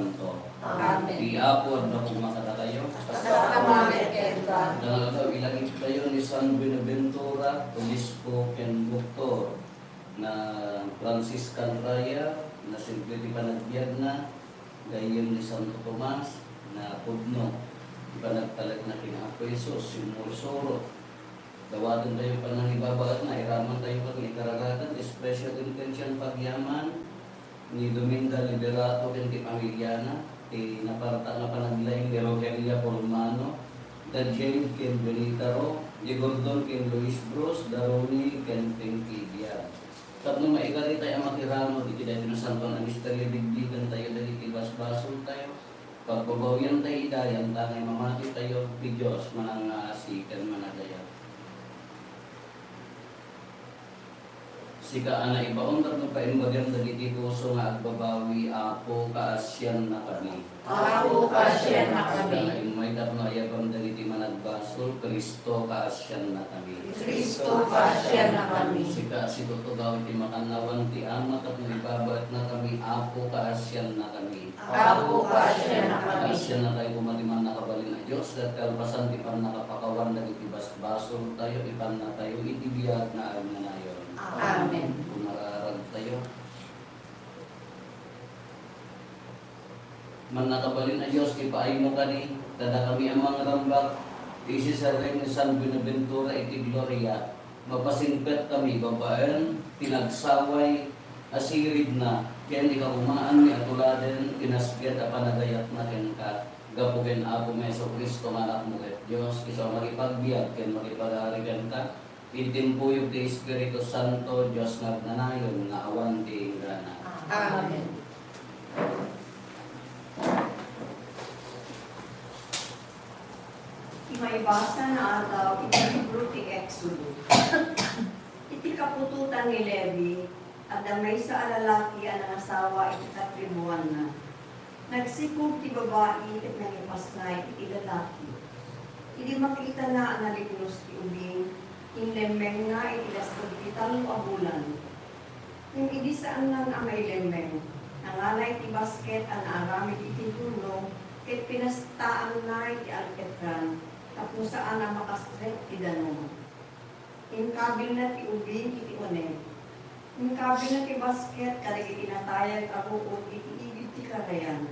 Santo. Amen. Di Apo at kumaka kayo. Nangagaw ilagit kayo ni San Buenaventura, Obispo ken Doktor na Franciscan Raya na simple di panagbiag na gayon ni Santo Tomas na pudno di panagtalag na kina Apo Isus simursuro dawaton tayo pa ng ibabagat na iraman tayo pa ng ikaragatan special intention pagyaman ni Dominga Liberato ken ti Pamilyana ti naparta nga panaglaing ni Rogelia Polmano Dajel ken Benitaro di Gordon ken Luis Bros Daroni ken Pinkidia tapno maikari tayo makirano di kita na santo na misteryo bigbigan tayo dali tibas-basol tayo pagpabawyan tayo idayan tangay mamati tayo di Diyos manang asikan managaya sika ana ibaon tatno paimbagan dagiti puso nga agbabawi Apo kaasyan na kami. Apo kaasyan na kami. Imay tatno ayabam dagiti managbasol Kristo kaasyan na kami. Kristo kaasyan na kami. Sika situtugaw ti makanawan ti Ama tatno ibabat na kami Apo kaasyan na kami. Apo kaasyan na kami. Kaasyan na tayo kumatiman nakabalin na Diyos at kalpasan ti pan nakapakawan dagiti basbasol tayo ipan na tayo itibiyag na alam na nayon. Amen. Kung mararag tayo. Man nakabalin na Diyos, ipaay mo kani, tada kami ang mga rambak, isi sa rin ni San Buenaventura iti Gloria, mapasingpet kami, babaen, pinagsaway, asirid na, kaya hindi ka umaan ni atuladen, pinasgyat at panagayat na ken ka, gapukin Apo Meso Kristo, anak mo ket Diyos, isa makipagbiag, ken makipag-arigan ka, Itimpuyo kay Espiritu Santo, Diyos nga nanayon, nga awan di gana. Amen. Maibasa na ataw iti libro ti Exodo. Iti kapututan ni Levi, at damay sa alalaki ang asawa iti katribuan na. Nagsikog ti babae at nangipasnay iti lalaki. Hindi makita na ang nalignos ti ubing, inlembeng na itilasod itang abulan. Yung idi saan lang ang may lembeng, nangalay ti basket ang aramid iti tulong, ket pinastaan na iti alketran, tapos saan ang makastret ti danom. Yung kabil na ti ubing iti unen. Yung kabil na ti basket, kadag itinatayag abuot iti ibig ti karayan.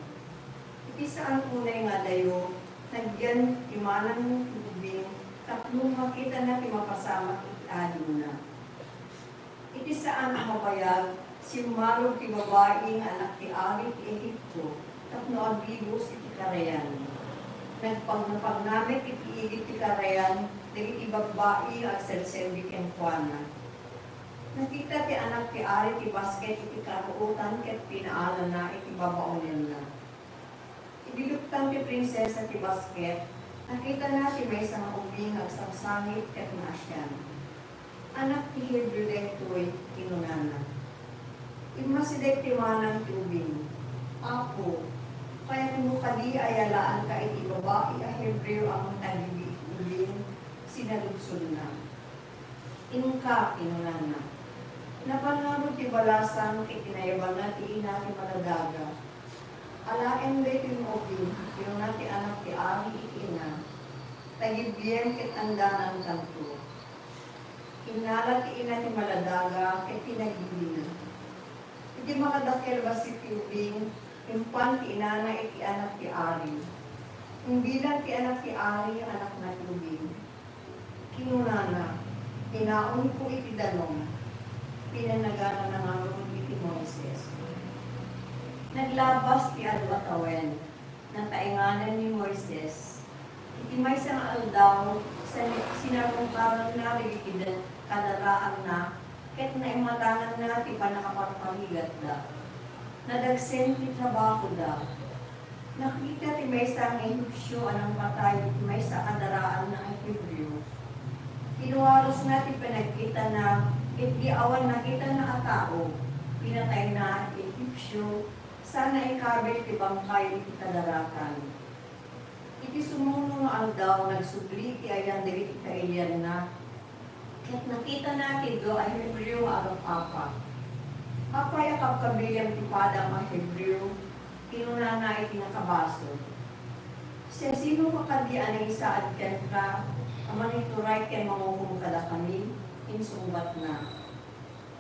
Iti saan unay nga dayo, nagyan ti manang ti ubing, tatlong makita na timapasama iti na. Iti saan ang mabayag, simalog ti babae nga anak ti Ari ti Egipto, tapno agbibos iti karayan. Nagpagnamit iti igit ti karayan, dagiti babae ang selselbi ken kuana. Nakita ti anak ti Ari ti basket iti karuutan ket pinaalan na iti babaonen na. Ibiluptan ti prinsesa ti basket, nakita natin may isang ubing agsangsangit ket nasyan. Anak ti Hebrew detoy kinunana. Imasidek ti manang ti ubing. Apo, kaya mo kadi ayalaan ka iti babae a Hebrew ang tagibi ubing sinaludsod na. Inka kinunana. Napangarod ti balasan itinayabang na ti ina ti maladaga. Alaen day ti ubing, yung na ti anak ti Ari iti ina. Tagibiyem ket andanan kanto. Inala ti ina ti maladaga ket tinagibina. Iti makadakkel ba si ti ubing, impan ti inana iti anak ti Ari. Imbilan ti anak ti Ari anak na ti ubing. Kinunana, inaon ko iti danom. Pinanagana na nga iti Moises. Naglabas ti adwatawen ng tainganan ni Moises. Iti may isang aldaw sa sinarungkaran na ligitidan kadaraan na ket naimatangan na ti panakaparpamigat da. Nadagsen ti trabaho da. Nakita ti may isang Ehipsyo anang patay ti may sa kadaraan na ang Hebreo. Kinuwaros na ti pinagkita na iti awan nakita na atao. Pinatay na ti Ehipsyo. Sana ikabil ti bangkay iti kadarakan. Iti sumuno nga aldaw nagsubli ti ayan diri ti kailian na. Ket nakita natin do ay Hebreo nga agapapa. Apay akap kabilyang ti padang a Hebreo, kinunana iti nakabaso. Siya sino kakadian ang isaad ken ka, aman ituray ken mangungum kada kami, insumbat na.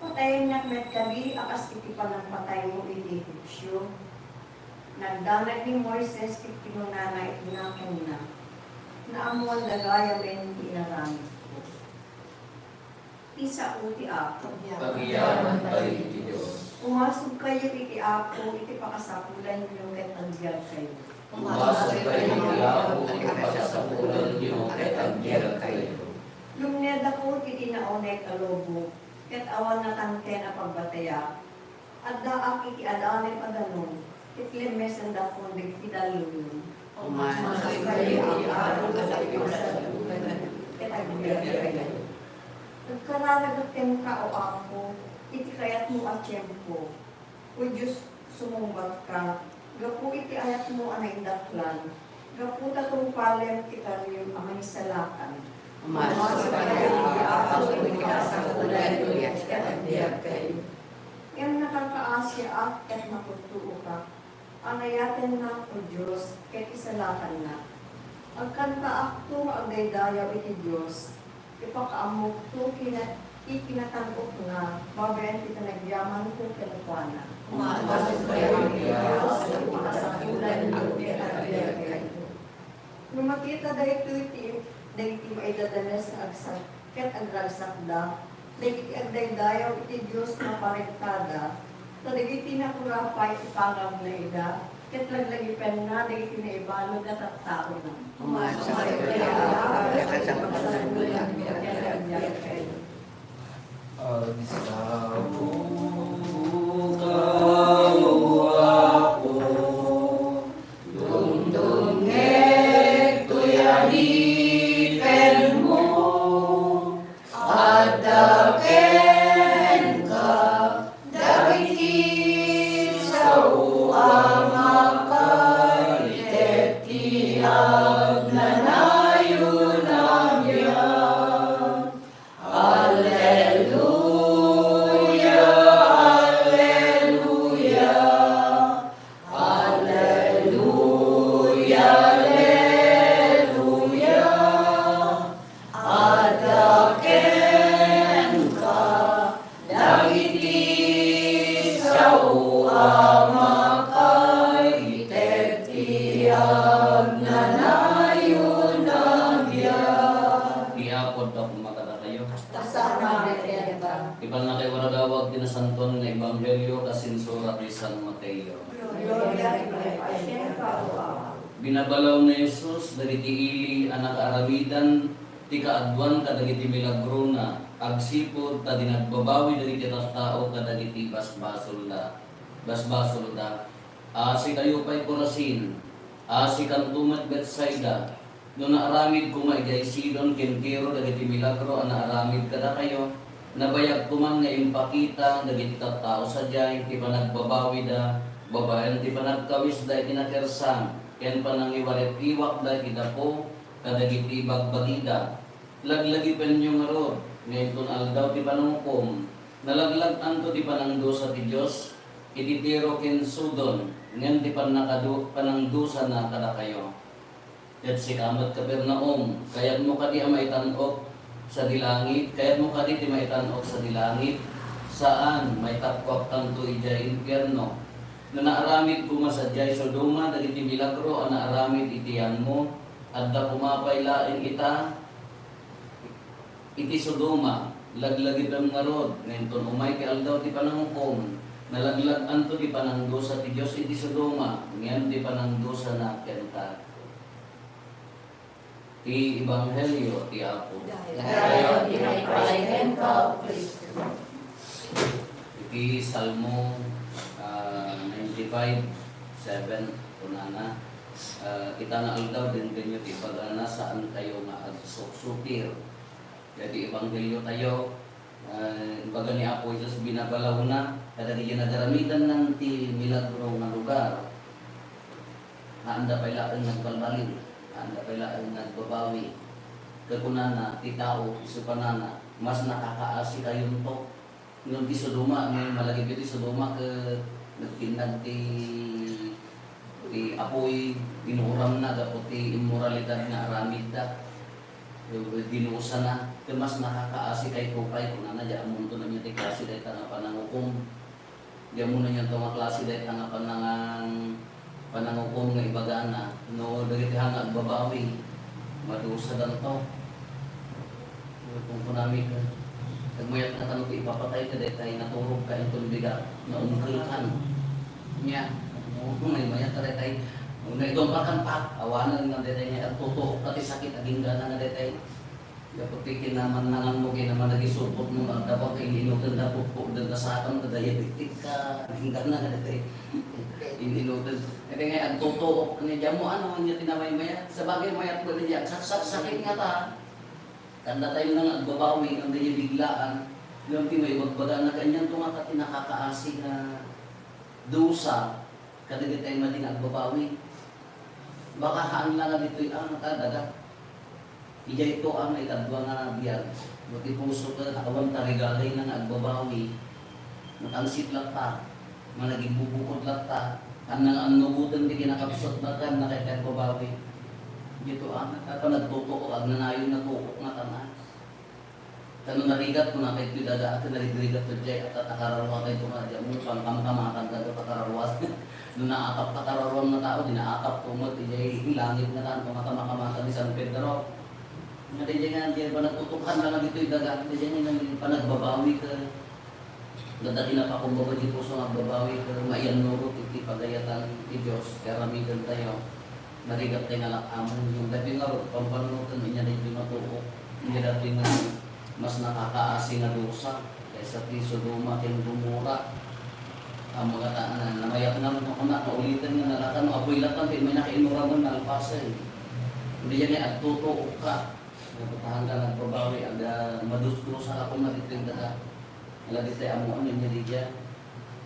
Patayin niya met kami, akas iti panang patay mo iti Egyptyo. Nagdanag ni Moises iti kinunana iti nakin na. Naamuan dagaya men inaramid ko. Isa uti ako. Pagyaman tayo iti Diyos. Umasog kayo iti ako, iti pakasapulan niyo ket agbyag kayo. Umasok kayo iti ako, ipagsasapulan niyo, ket agbyag kayo. Lumned ako iti naonay kalobo, ket awan na tangken a pagbataya. Adda ak iti adanen adanon, ket lemes ang dakon digiti dalulun. Umasok kayo iti ako, Ket agbyag kayo. Nagkaranagot ken ka o ako, iti kayat mo at tiyempo. O Diyos, sumumbat ka. Gapu iti ayat mo anay daklan. Gapu tatong palem ti karyong amay salakan. Umasok kayo iti ako, ipagsapulan niyo, ket agbyag kayo. Yan nakakaasya at ket makutuo ka. Anayaten na o Diyos, ket isalakan na. Agkanta akto agdaydayaw iti Diyos. Ipakaamok to ikinatangkot na, babayan kita nagyaman ko kinukwana. Umasok kayo iti ako, ipagsapulan niyo, ket agbyag kayo. Nung makita dahito iti maidadanes na agsak, ket agragsak da, dagiti agdaydayaw iti Diyos na parektada, so dagiti nakurapay ipangam na ida, ket laglagipen na, dagiti na ibalog at tattao na. Umasok kayo iti ako, ipagsapulan niyo, ket agbyag kayo. Dungdungeg tuyalipen mo, adaken ka, dagiti sa uang akalitet ti agnanayon ang yan. Alleluia, alleluia, alleluia, alleluia. Adaken ka, dagiti sa uang akalitet ti agnanayon ang yan. Iapod ako makata kayo. Tasama betenta. Iban na kayo waragawag dinasanton nga Ebanghelyo kasin surat ni San Mateo. Gloria ipaipasin ka o ako. Binabalaw na Jesus dagiti ili anak aramidan ti kaadwan kadagiti milagro na agsipod ta dinagbabawi dagiti tao kadagiti basbasol da. Si kayo pa'y Corazin, si kantumat Bethsaida, no naaramid ko maigay Sidon Kentiro dagiti milagro ang naaramid kada kayo, nabayag ko man nga impakita dagiti tao sa jay ti panagbabawi da, babaen ti panagkawis da itinakersan, ken panangiwaret-iwak da kidapo kadagiti bagbagida. Laglagi pen yung arod, ngayon kung aldaw ti panungkom, nalaglag anto ti panangdusa ti Diyos, ititiro ken Sudon, ngayon ti panangdusa na kada kayo. At si Kamat Kapernaum, kayat mo ka di maitanok sa dilangit, kayat mo ka di maitanok sa dilangit, saan may tapkwak tanto ijay impyerno. Na naaramid ko masadyay Sodoma, dagiti milagro, ang naaramid itiyan mo, at da pumapaylain ita, iti Sodoma, laglagit ang narod, ngayon umay kay aldaw ti panangkom, nalaglag anto ti panangdusa ti Diyos iti Sodoma, ngayon ti panangdusa na kenta. Ti Ebanghelyo ti Apo. Dayon ipaipasin ka, Kristo. Iti Salmo 95:7 kunana. Kita na aldaw din kanyo ti pagana saan kayo nga agsuksukir. Jadi Ebanghelyo tayo, baga ni Apo Jesus binabalaw na, kada di nadaramidan ng ti milagro nga lugar. Handa pala ang nagbalbalin, handa pala ang nagbabawi. Kakunana, ti tao, isupanana, mas nakakaasi kayon to. Nung ti Sodoma, ngayon malagip ti Sodoma, nagtinag ti Ti apoy, inuram na, dapat ti immoralidad nga aramid da. Dinuusan na, kaya mas nakakaasi kay Kupay kung na dyan mo ito na niya ti klase dahil nga panangukom. Diyan mo na niya ito nga klase dahil nga panangukom nga ibagaan na. No, dagiti hanga babawi, madusa dan to. Kung kunami ka, nagmayat na tanong ipapatay ka dahil tayo naturog ka itong biga na umkulkan. Niya, kung mayat ka dahil tayo, kung naidomparkan pa, awanan nga dahil niya, at totoo pati sakit, aging gana nga dahil tayo. Dapat pikin naman nangan mo, kinaman nagisupot mo, at dapat ininutan na po, dan sa akin, diabetic ka, aging gana nga dahil tayo. Ininutan. Kaya nga, ang totoo, niya mo, ano niya tinamay mayat? Sa bagay mayat ko niya, sakit nga ta. Kanda tayo nang agbabawi, ang ganyan biglaan, yung timay magbaga na ganyan ito nga kati nakakaasi na dusa, kadagit tayo mating agbabawi. Baka haan lang nga dito yung nakadaga. Iya ito ang ikadwa nga biyag. Buti puso ka, awan tarigalay ng agbabawi, natansit lang ta, managing bubukod lang ta, ang nubutan di kinakapsot na kan, nakikagbabawi. Dito ang nagtutuko, ang nanayon na tukok na tanan. Kano narigat ko na kahit pidada, at narigrigat ko dyan, at akararwa kayo tumadya mo, pangkamkamakan ka ito kakararwa. Doon naatap kakararwang na tao, dinaatap tumot, dyan langit na taan, pangkamakamakamakan ni San Pedro. Nga dyan nga, dyan pa nagtutukan lang dito yung dagat, dyan nga panagbabawi ka. Dati na pa kung babadyo po sa magbabawi ka, maiyan nurot, iti pagayatan ni Diyos, kaya ramigan tayo. Narigat tayo nalakaman yung dati nga pampanunutan niya na yung matuok niya dati nga mas nakakaasi nga dosa kaysa piso duma kin dumura ang mga taanan namayak na mo kung nakaulitan nga nalakan apoy latan may nakainuraman na alpasay hindi yan ay agtutuok ka naputahan ka nagpabawi aga madusdusa ako matitring daga ala di tayo amo ano niya di dyan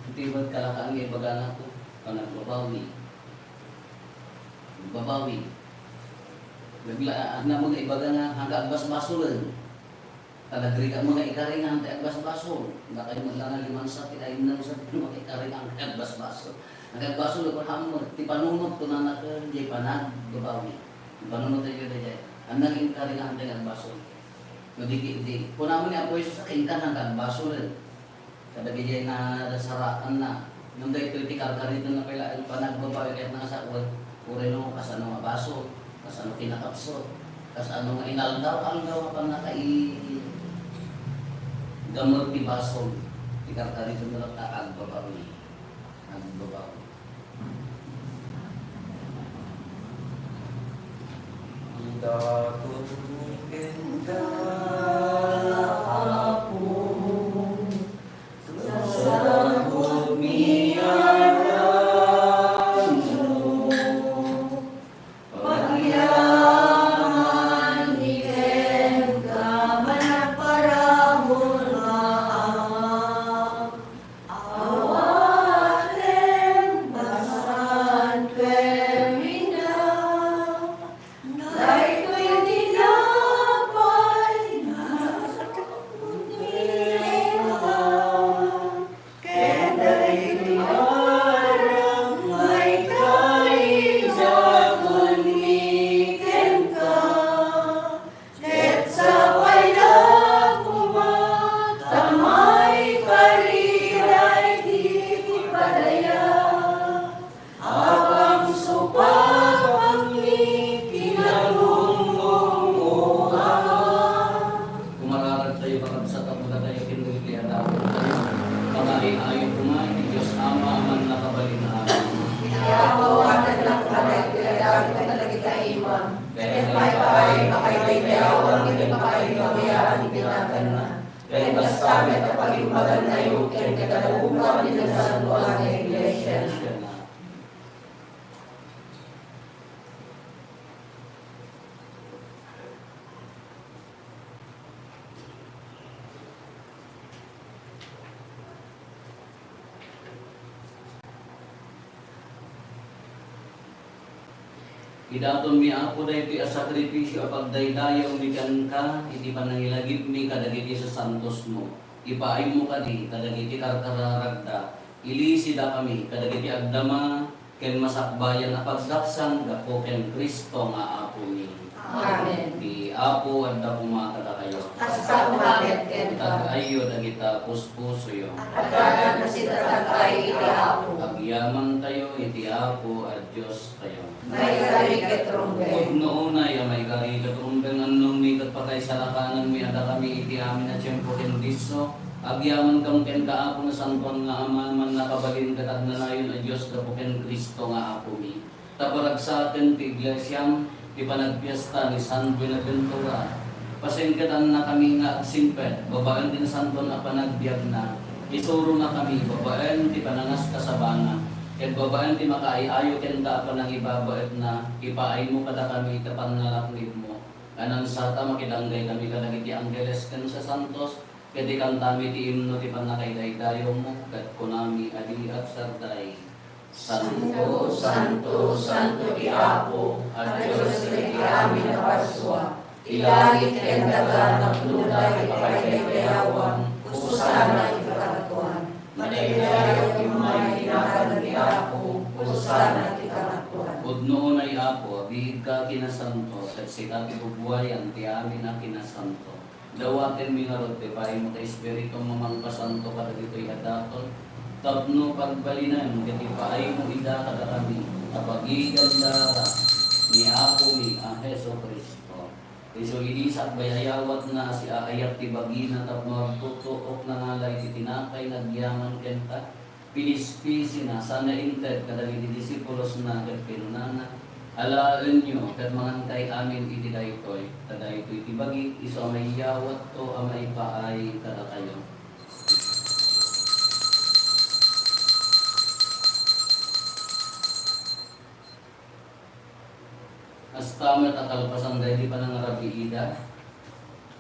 hindi ba't kalakaan nga ibaga na ito panagpabawi babawi. Bigla na mga ibaga nga hanggang agbas-basol. Talagri ka mga ikaring hanggang agbas-basol. Hindi kayo maglangan liman sa tinayin na sa mga ikaring hanggang agbas-basol. Hanggang basol ako hamon. Ti panunod ko na natin, di panag, babawi. Panunod tayo dyan. Hanggang ikaring hanggang agbasol. Hindi. Kung naman niya po sa kinkan hanggang basol. Kadagay na saraan na. Nung dahil ito itikar-karit na pala panagbabawi kahit nakasakot. Pure no, kasano nga baso, kasano kinakapsot, kasano nga inaldaw-aldaw pa gamot ni baso, ikarkari ito na agbabawi. Agbabawi. Dakot ni kenda ako, sasabot miyan. Kaya mas kami at pag-imagan na yung kagalagupan nila sa luwa ng Iglesia. Idaton mi ako na ito asakripisyo pagdaydaya umikan ka, iti panangilagip mi kadagiti sa santos mo. Ipaay mo ka di, kadagiti karkararagda. Ilisi da kami, kadagiti agdama, ken masakbayan na pagdaksan gapo ken Kristo nga Apo ni. Amen. Di Apo at ako makakada kayo. Hasta umalit ken ka. Tag-ayo dagita puspuso yo. At kanan na si tatay iti Apo. Agyaman tayo iti Apo at Diyos kayo. May kariket rumbe. Huwag noona ya may karikat rumbeng anong mikat pa kay salakanan mi ada kami iti amin na tiyempo ken diso. Agyaman kang ken kaapo na santon nga aman man nakabalin katag nanayon a Diyos gapo ken Kristo nga Apo mi. Taparag sa atin ti iglesyam ti panagpiesta ni San Buenaventura. Pasingkatan na kami nga agsimpet, babaan din santon na panagbiag na. Isuro na kami, babaan ti panangas kasabana. Ket babaan ti makaayayo ken ka pa nang ibabaet na ipaay mo kada kami tapan nalaknib mo. Anang sata makidanggay kami kadagiti anggeles ken sa santos. Ket ikantami ti imno ti panakaydaydayo mo ket kunami adi at sarday. Santo, Santo, Santo ti Apo, at Diyos ti amin na parswa. Ilangit ken daga nagdulay ipakaydayawan, usana ikaratuan. Manaydayaw imay tinakan ti Apo, usana ti karatuan. Udnoon ay Apo, biig ka kinasanto, at sika ti bubuhayan ti amin na kinasanto. Dawaten mi nga rote, pahay mo ka Espiritu mamangpasanto kada dito'y adaton. Tapno pagbalinan, kati pahay mo ida kada kami, kapagigan dara ni Apo mi ang Heso Kristo. Iso inisak bayayawat na si aayat ti bagina tapno tutuok na nalay ti tinapay nagyaman kenta. Pinispisi na sana inted kadagiti disipulos na ket pinunana. Alaan nyo ket mangantay amin iti daytoy. Kadaytoy ti bagi iso may yawat to amay paay kada kayo. Astamet at kalpasan dahil di pa nangarabi ida.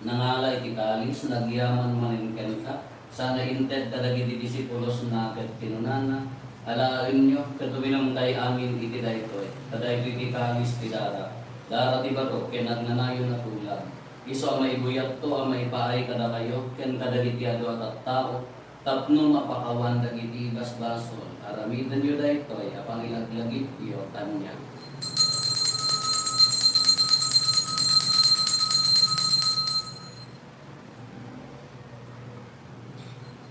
Nangalay ti kalis, nagyaman maninken ka. Sana inted kadagiti disipulos na ket pinunana. Alaan nyo, katuminang tayo amin iti daytoy. Kadayto iti kalis ti dara. Dara ti bato, ken nagnanayon na tulag. Iso ang maibuyat to, ang maipaay kada kayo, ken kadagiti ado at tao. Tapno mapakawan dagiti basbason. Aramidan nyo daytoy, apang ilaglagit iyo tanya.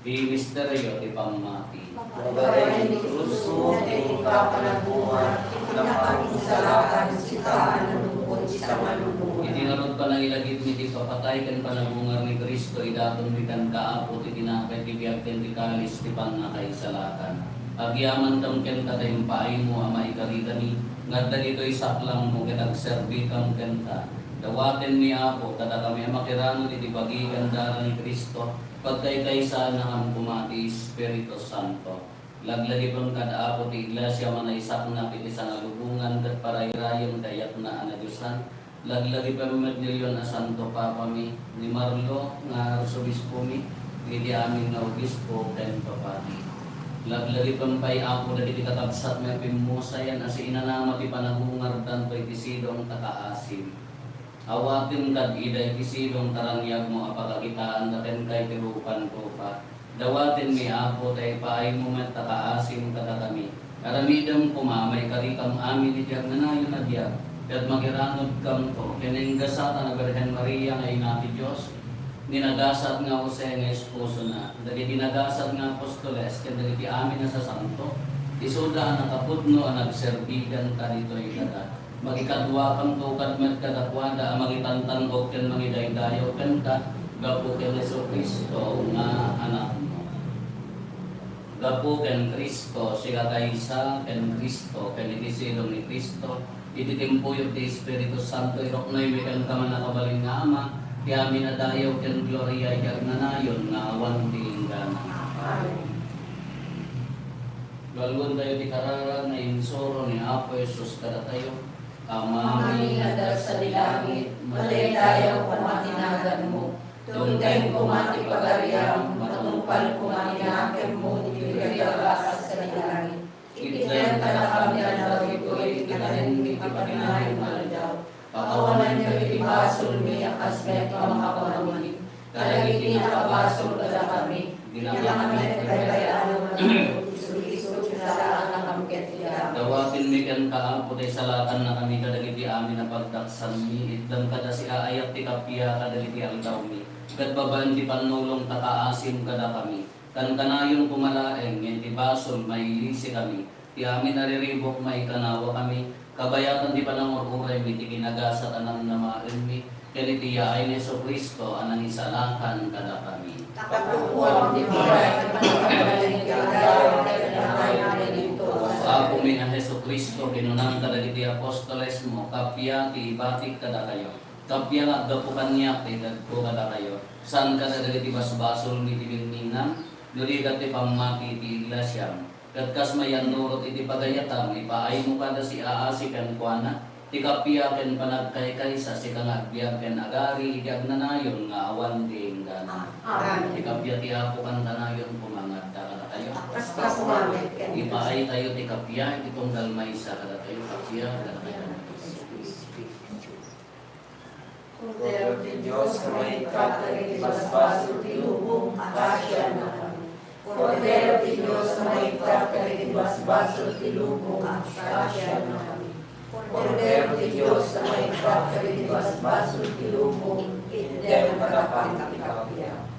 Di misteryo ti pamati. Babae ni Kristo, ti ipapanabuhan, pinakaisalakan, sitaan na lungkot sa malulungan. Itinarod pa ng ilagit ni ti papatay kan panabungar ni Kristo idaton mi kan kaapo ti tinapay ti biag ken ti kalis ti pannakaisalakan. Agyaman kam ken kadayem paay mo ama ikarita ni ngadda ditoy saklang mo ket agserbi kam kenta. Dawaten ni Apo kada kami makirano ti bagigan dara ni Kristo pagkaykaysa na ang pumati Espiritu Santo. Laglagi pang kada Apo ti iglesia manaisak na piti sa nalubungan ket parayrayon kayat na anadyusan. Laglagi pa medilyon na Santo Papa mi ni Marlo nga Arsobispo mi iti amin nga obispo ken papati. Laglagi pampay Apo dagiti kakabsat nga pimusayan as inanama ti panabungar tanto iti sidong kakaasim. Awatin kad iday ti sidong taranyag mo apagakitaan naten kay tirupan ko pa. Dawatin mi Apo tay paay mo met kakaasim kada kami. Aramidam kumamay karikam amin iti agnanayon na diag. Ket magiranod kam to kininggasata na Birhen Maria nga ina ti Dios. Dinagasat nga Jose nga esposo na. Dagiti dinagasat nga apostoles ket dagiti amin na sa santo. Isuda ang nakapudno ang nagserbigan ka dito'y kada. Magikadwa kang tukad met kadakwada ang magitantanggok ken magidaydayo ken ka gapo ken Hesus Kristo nga anak mo. Gapo ken Kristo siya kaysa ken Kristo ken iti silong ni Kristo iti timpuyod ti Espiritu Santo iroknoy mi ken kaman nakabalin nga ama ti amin adayaw ken gloria iti agnanayon nga awan ti inggana. Amen. Galgon tayo ti karara na insoro ni Apo Jesus kada tayo. Amami nga dal sa dilangit, malaydayaw kumatinagan mo. Tungkay kumati pagariam, matungpal kumatinagan mo, ipigagagas sa dilangit. Itiyan ka na kami alaw ito, itikanin mi papaninahin maladaw. Pakawalan niyo itibasol mi, akas met pamakawamin. Kalagiti nakabasol kada kami. Dila kami nagkayaan mo, isu-isu, sa ang nakamket niya. mi ken kaampo tay salatan na kami kadagiti amin na pagdaksan mi itdam kada si aayat ti kapya kadagiti aldaw mi ket babaan ti panulong takaasim kada kami kan kanayon kumalaeng ngem ti basol mailisi kami ti amin nariribok may kanawa kami kabayatan ti panangururay mi ti kinagasat anan na maen mi ken iti yaay ni Jesucristo anan isalakan kada kami. Kapukuan di biray panagaling kadayon kadayon dito. Ako mi nga Jesucristo kinunang kadagiti apostoles mo kapya ti ibatik kada kayo. Kapya nga gapukan niya ti dadko kada kayo. San kada dagiti basbasol mi ti bilminam duli ti pamati ti iglesia. Ket kas mayan nurot iti pagayatam ipaay mo kada si aasi ken kuana ti kapya ken panagkaykay sa si kangagbiag ken agari iti agnanayon nga awan ding gana. Amen. Ti kapya ti apo kan kanayon pumangat kada kayo. Basta sumamit ka. Ipaay tayo ti kapya iti tunggal maysa kada tayo kapya kada kayo. Kordero de Diyos na may kapatid basbaso tilubong akasya na kami. Kordero de Diyos na may kapatid basbaso tilubong akasya na kami. Kordero de Diyos na may kapatid basbaso tilubong itdem karapang kapya.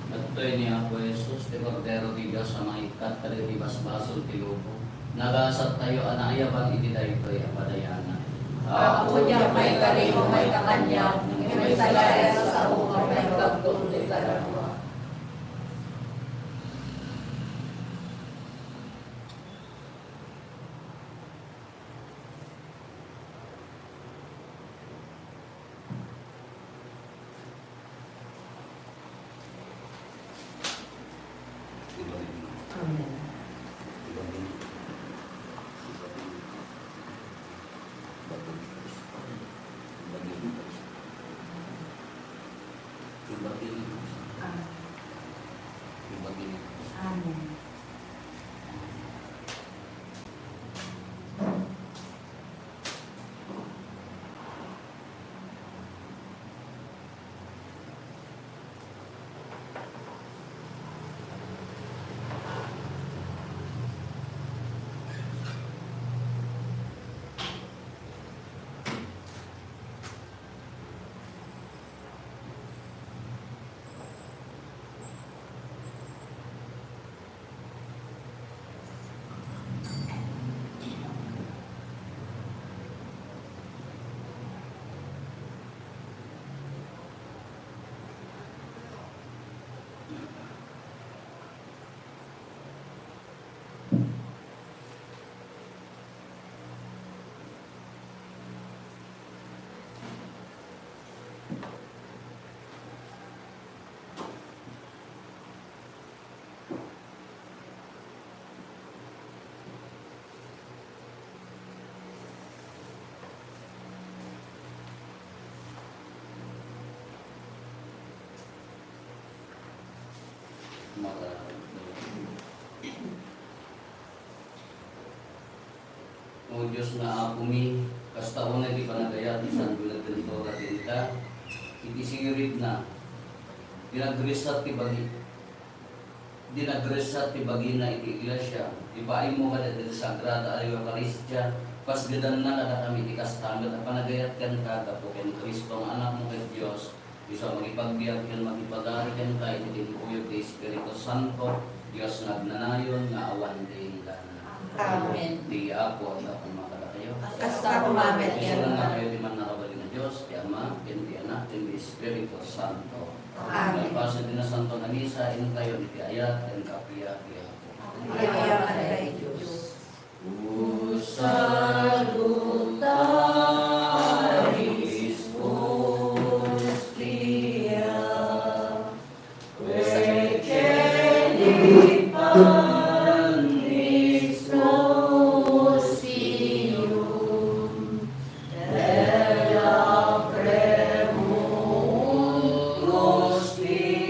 Nagtoy niya po Jesus, ti Cordero di Diyos sa mga ikat kada di basbasol ti lupo. Nagasat tayo anayaban iti daytoy apadayana. Ako niya may karimo may kakanya, may salaya sa unang may bagtong di karama. Amen. Amen. O Diyos nga ako mi, kastaon na di panagayat, isan binagdento ka tinta, itisirit na, dinagresat ti bagi, dinagresat ti bagi na iti iglesia, ipaay mo ka dito sa Sagrada Eucharistia, pasgadan na kada kami ti kastamet, at panagayat kan kada po ken Kristo, ang anak mo kay Diyos, bisa magipagbiag ken magipagari ken ka, iti tinuyog ti Espiritu Santo, Diyos nagnanayon nga awan din ka na. Amen. Di ako at akong makala kayo. Kasta kumamit Isa lang na yan. kayo di man nakabalik na Diyos, di Ama, di Anak, di Espiritu Santo. Amen. Pagpaso din na Santo na Misa, in kayo di Ayat, in Kapia, di ako. Ayaw ka na Diyos. Salutaris Hostia, Veceni Panis Nostrum, Dea Premum Nostria,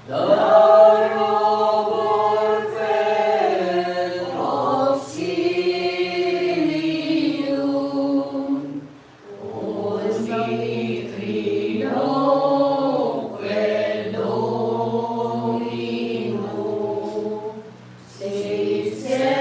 Darobor Sir